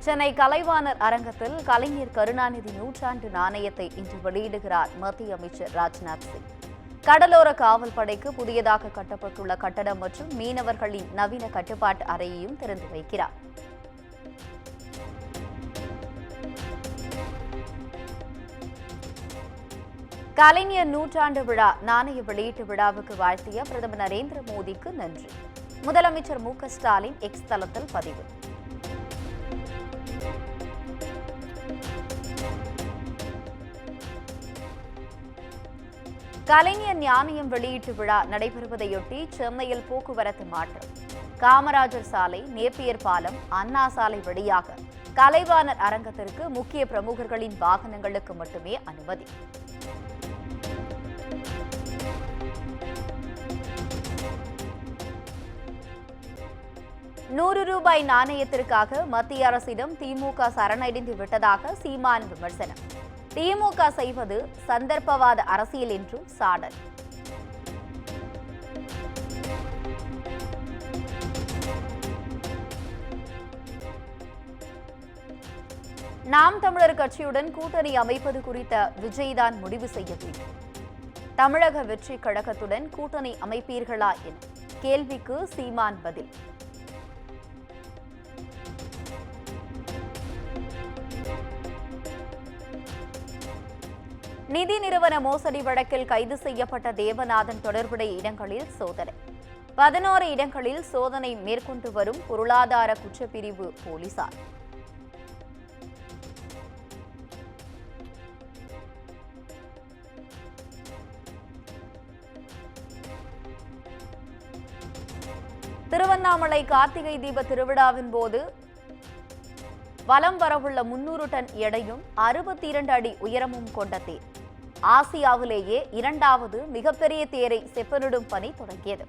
சென்னை கலைவாணர் அரங்கத்தில் கலைஞர் கருணாநிதி நூற்றாண்டு நாணயத்தை இன்று வெளியிடுகிறார் மத்திய அமைச்சர் ராஜ்நாத் சிங். கடலோர காவல் படைக்கு புதியதாக கட்டப்பட்டுள்ள கட்டடம் மற்றும் மீனவர்களின் நவீன கட்டுப்பாட்டு அறையையும் திறந்து வைக்கிறார். கலைஞர் நூற்றாண்டு விழா நாணய வெளியீட்டு விழாவுக்கு வாழ்த்திய பிரதமர் நரேந்திர மோடிக்கு நன்றி. முதலமைச்சர் மு க ஸ்டாலின் எக்ஸ் தளத்தில் பதிவு. கலைஞர் நாணயம் வெளியீட்டு விழா நடைபெறுவதையொட்டி சென்னையில் போக்குவரத்து மாற்றம். காமராஜர் சாலை, நேப்பியர் பாலம், அண்ணா சாலை வழியாக கலைவாணர் அரங்கத்திற்கு முக்கிய பிரமுகர்களின் வாகனங்களுக்கு மட்டுமே அனுமதி. ₹100 நாணயத்திற்காக மத்திய அரசிடம் திமுக சரணடைந்து விட்டதாக சீமான் விமர்சனம். திமுக செய்வது சந்தர்ப்பவாத அரசியல் என்றும் சாடல். நாம் தமிழர் கட்சியுடன் கூட்டணி அமைப்பது குறித்த விஜய்தான் முடிவு செய்ய வேண்டும். தமிழக வெற்றி கழகத்துடன் கூட்டணி அமைப்பீர்களா என கேள்விக்கு சீமான் பதில். நிதி நிறுவன மோசடி வழக்கில் கைது செய்யப்பட்ட தேவநாதன் தொடர்புடைய இடங்களில் சோதனை. 11 இடங்களில் சோதனை மேற்கொண்டு வரும் பொருளாதார குற்றப்பிரிவு போலீசார். திருவண்ணாமலை கார்த்திகை தீப திருவிழாவின் போது வலம் வரவுள்ள 300 டன் எடையும் 62 அடி உயரமும் கொண்ட தேர் ஆசியாவிலேயே 2வது மிகப்பெரிய தேரை செப்பனிடும் பணி தொடங்கியது.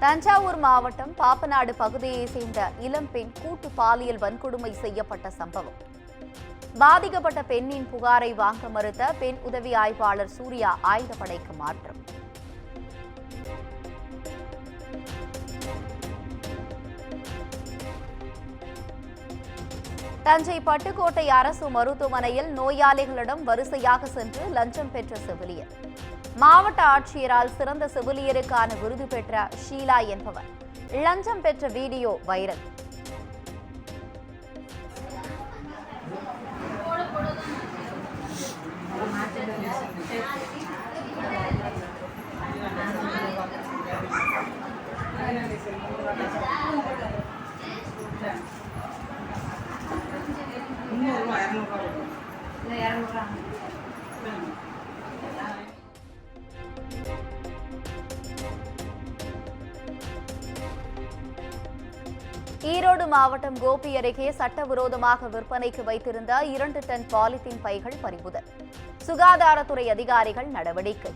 தஞ்சாவூர் மாவட்டம் பாப்பநாடு பகுதியைச் சேர்ந்த இளம்பெண் கூட்டு பாலியல் வன்கொடுமை செய்யப்பட்ட சம்பவம். பாதிக்கப்பட்ட பெண்ணின் புகாரை வாங்க மறுத்த பெண் உதவி ஆய்வாளர் சூர்யா ஆயுதப்படைக்கு மாற்றம். தஞ்சை பட்டுக்கோட்டை அரசு மருத்துவமனையில் நோயாளிகளிடம் வரிசையாக சென்று லஞ்சம் பெற்ற செவிலியர். மாவட்ட ஆட்சியரால் சிறந்த செவிலியருக்கான விருது பெற்ற ஷீலா என்பவர் லஞ்சம் பெற்ற வீடியோ வைரல். ஈரோடு மாவட்டம் கோபி அருகே சட்டவிரோதமாக விற்பனைக்கு வைத்திருந்த 2 டன் பாலித்தீன் பைகள் பறிமுதல். சுகாதாரத்துறை அதிகாரிகள் நடவடிக்கை.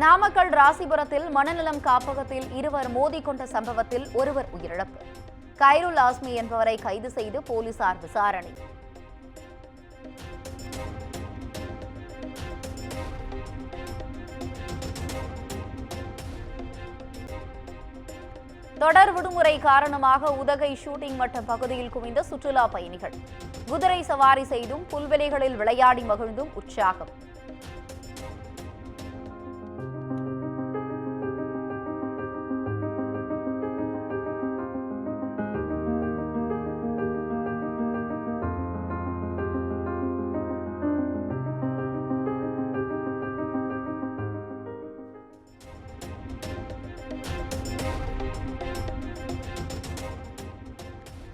நாமக்கல் ராசிபுரத்தில் மனநலம் காப்பகத்தில் இருவர் மோதிக்கொண்ட சம்பவத்தில் ஒருவர் உயிரிழப்பு. கைருல் ஆஸ்மி என்பவரை கைது செய்து போலீசார் விசாரணை. தொடர் விடுமுறை காரணமாக உதகை ஷூட்டிங் மட்டம் பகுதியில் குவிந்த சுற்றுலா பயணிகள். குதிரை சவாரி செய்தும் புல்வெளிகளில் விளையாடி மகிழ்ந்தும் உற்சாகம்.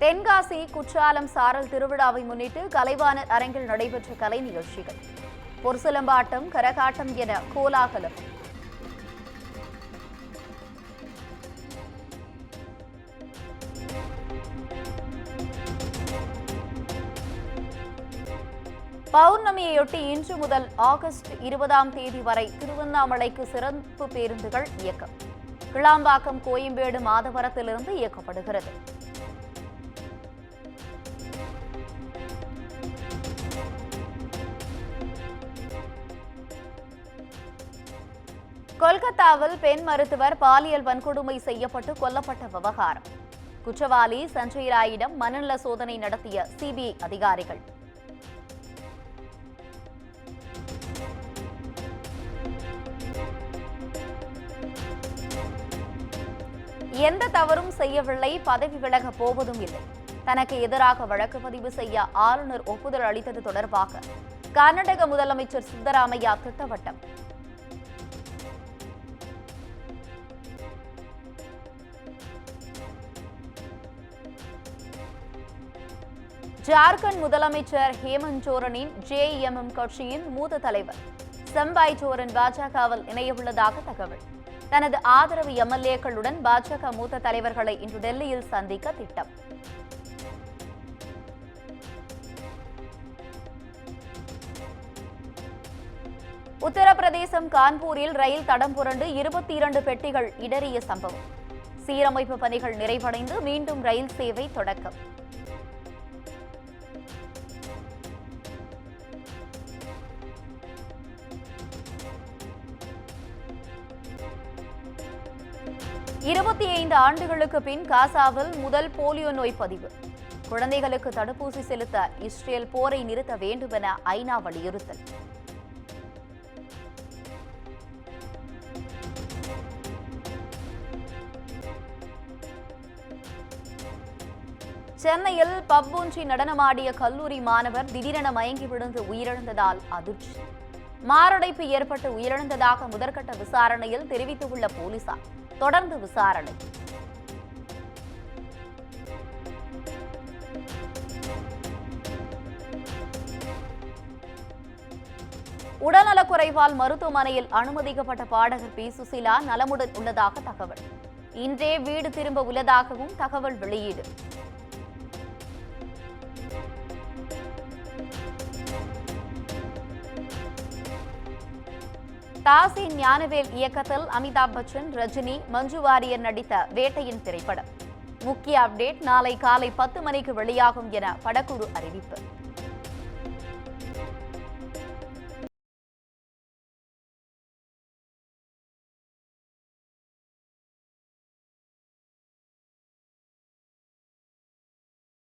தென்காசி குற்றாலம் சாரல் திருவிழாவை முன்னிட்டு கலைவாணர் அரங்கில் நடைபெற்ற கலை நிகழ்ச்சிகள். பொற்சிலம்பாட்டம், கரகாட்டம் என கோலாகலம். பௌர்ணமியையொட்டி இன்று முதல் ஆகஸ்ட் 20ஆம் தேதி வரை திருவண்ணாமலைக்கு சிறப்பு பேருந்துகள் இயக்கம். கிளாம்பாக்கம் கோயம்பேடு மாதவரத்திலிருந்து இயக்கப்படுகிறது. கொல்கத்தாவில் பெண் மருத்துவர் பாலியல் வன்கொடுமை செய்யப்பட்டு கொல்லப்பட்ட விவகாரம். குற்றவாளி சஞ்சய் ராயிடம் மனநல சோதனை நடத்திய சிபிஐ அதிகாரிகள். எந்த தவறும் செய்யவில்லை, பதவி விலகப் போவதும் இல்லை. தனக்கு எதிராக வழக்கு பதிவு செய்ய ஆளுநர் ஒப்புதல் அளித்தது தொடர்பாக கர்நாடக முதலமைச்சர் சித்தராமையா திட்டவட்டம். ஜார்க்கண்ட் முதலமைச்சர் ஹேமந்த் சோரனின் ஜேஎம்எம் கட்சியின் மூத்த தலைவர் சம்பாய் சோரன் பாஜகவில் இணையவுள்ளதாக தகவல். தனது ஆதரவு எம்எல்ஏக்களுடன் பாஜக மூத்த தலைவர்களை இன்று டெல்லியில் சந்திக்க திட்டம். உத்தரப்பிரதேசம் கான்பூரில் ரயில் தடம் புரண்டு 22 பெட்டிகள் இடறிய சம்பவம். சீரமைப்பு பணிகள் நிறைவடைந்து மீண்டும் ரயில் சேவை தொடக்கம். இருபத்தி 5 ஆண்டுகளுக்கு பின் காசாவில் முதல் போலியோ நோய் பதிவு. குழந்தைகளுக்கு தடுப்பூசி செலுத்த இஸ்ரேல் போரை நிறுத்த வேண்டும் என ஐநா வலியுறுத்தல். சென்னையில் பப் ஒன்றி நடனமாடிய கல்லூரி மாணவர் திடீரென மயங்கி விழுந்து உயிரிழந்ததால் அதிர்ச்சி. மாரடைப்பு ஏற்பட்டு உயிரிழந்ததாக முதற்கட்ட விசாரணையில் தெரிவித்துள்ள போலீசார். தொடர்ந்து விசாரணை. உடல்நலக்குறைவால் மருத்துவமனையில் அனுமதிக்கப்பட்ட பாடகர் பி சுசீலா நலமுடன் உள்ளதாக தகவல். இன்றே வீடு திரும்ப உள்ளதாகவும் தகவல் வெளியீடு. தாசி ஞானவேல் இயக்கத்தில் அமிதாப் பச்சன், ரஜினி, மஞ்சு வாரியர் நடித்த வேட்டையின் திரைப்படம். முக்கிய அப்டேட் நாளை காலை 10 மணிக்கு வெளியாகும் என படக்குழு அறிவிப்பு.